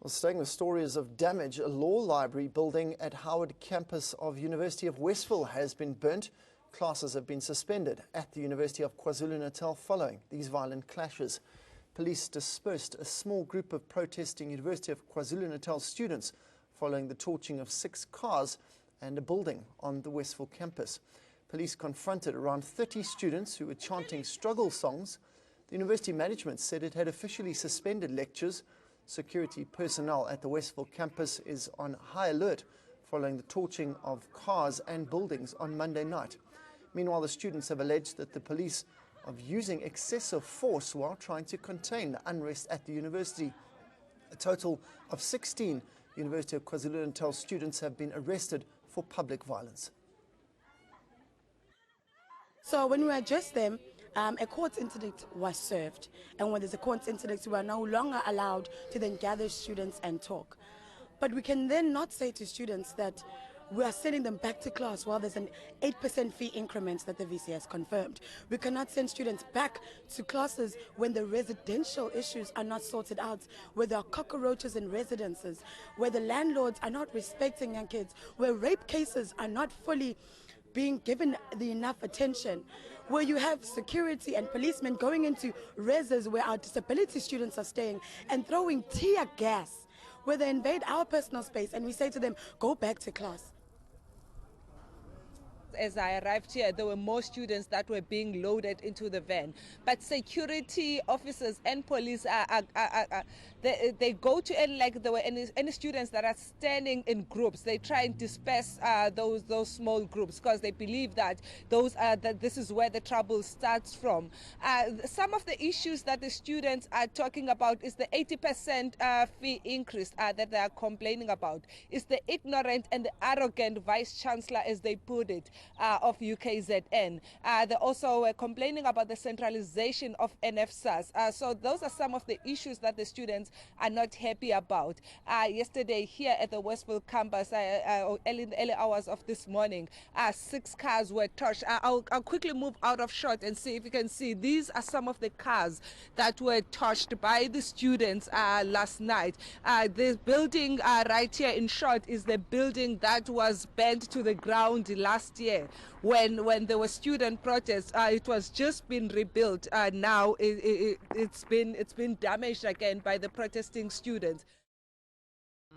Well, staying with stories of damage, a law library building at Howard campus of University of Westville has been burnt. Classes have been suspended at the University of KwaZulu-Natal following these violent clashes. Police dispersed a small group of protesting University of KwaZulu-Natal students following the torching of 6 cars and a building on the Westville campus. Police confronted around 30 students who were chanting struggle songs. The university management said it had officially suspended lectures. Security personnel at the Westville campus is on high alert following the torching of cars and buildings on Monday night. Meanwhile, the students have alleged that the police are using excessive force while trying to contain the unrest at the university. A total of 16 University of KwaZulu-Natal students have been arrested for public violence. So when we addressed them, a court interdict was served, and when there's a court interdict, we are no longer allowed to then gather students and talk. But we can then not say to students that we are sending them back to class while there's an 8% fee increment that the VC has confirmed. We cannot send students back to classes when the residential issues are not sorted out, where there are cockroaches in residences, where the landlords are not respecting young kids, where rape cases are not fully being given the enough attention, where you have security and policemen going into reses where our disability students are staying and throwing tear gas, where they invade our personal space and we say to them, go back to class. As I arrived here, there were more students that were being loaded into the van. But security officers and police, they go to, and like there were any students that are standing in groups, they try and disperse those small groups because they believe that that this is where the trouble starts from. Some of the issues that the students are talking about is the 80% fee increase that they are complaining about. It's the ignorant and the arrogant vice chancellor, as they put it, of UKZN. They also were complaining about the centralization of NFSAS. So those are some of the issues that the students are not happy about. Yesterday here at the Westville campus, in the early hours of this morning, 6 cars were torched. I'll quickly move out of shot and see if you can see. These are some of the cars that were torched by the students last night. This building right here in short is the building that was burnt to the ground last year when there were student protests. It was just been rebuilt. Now it's been damaged again by the protesting students.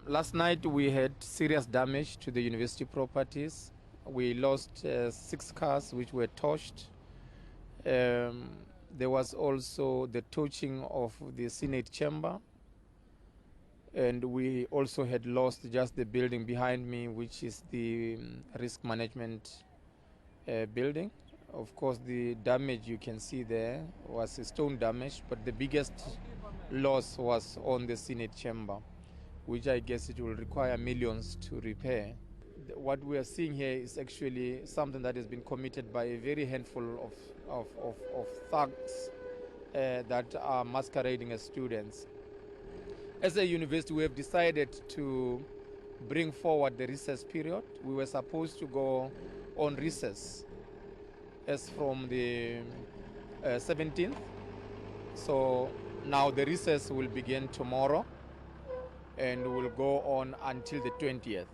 Last night we had serious damage to the university properties. We lost 6 cars which were torched. There was also the torching of the Senate chamber, and we also had lost just the building behind me, which is the risk management building. Of course, the damage you can see there was stone damage, but the biggest loss was on the Senate chamber, which I guess it will require millions to repair. What we are seeing here is actually something that has been committed by a very handful of thugs that are masquerading as students. As a university, we have decided to bring forward the recess period. We were supposed to go on recess as from the 17th. So now the recess will begin tomorrow and will go on until the 20th.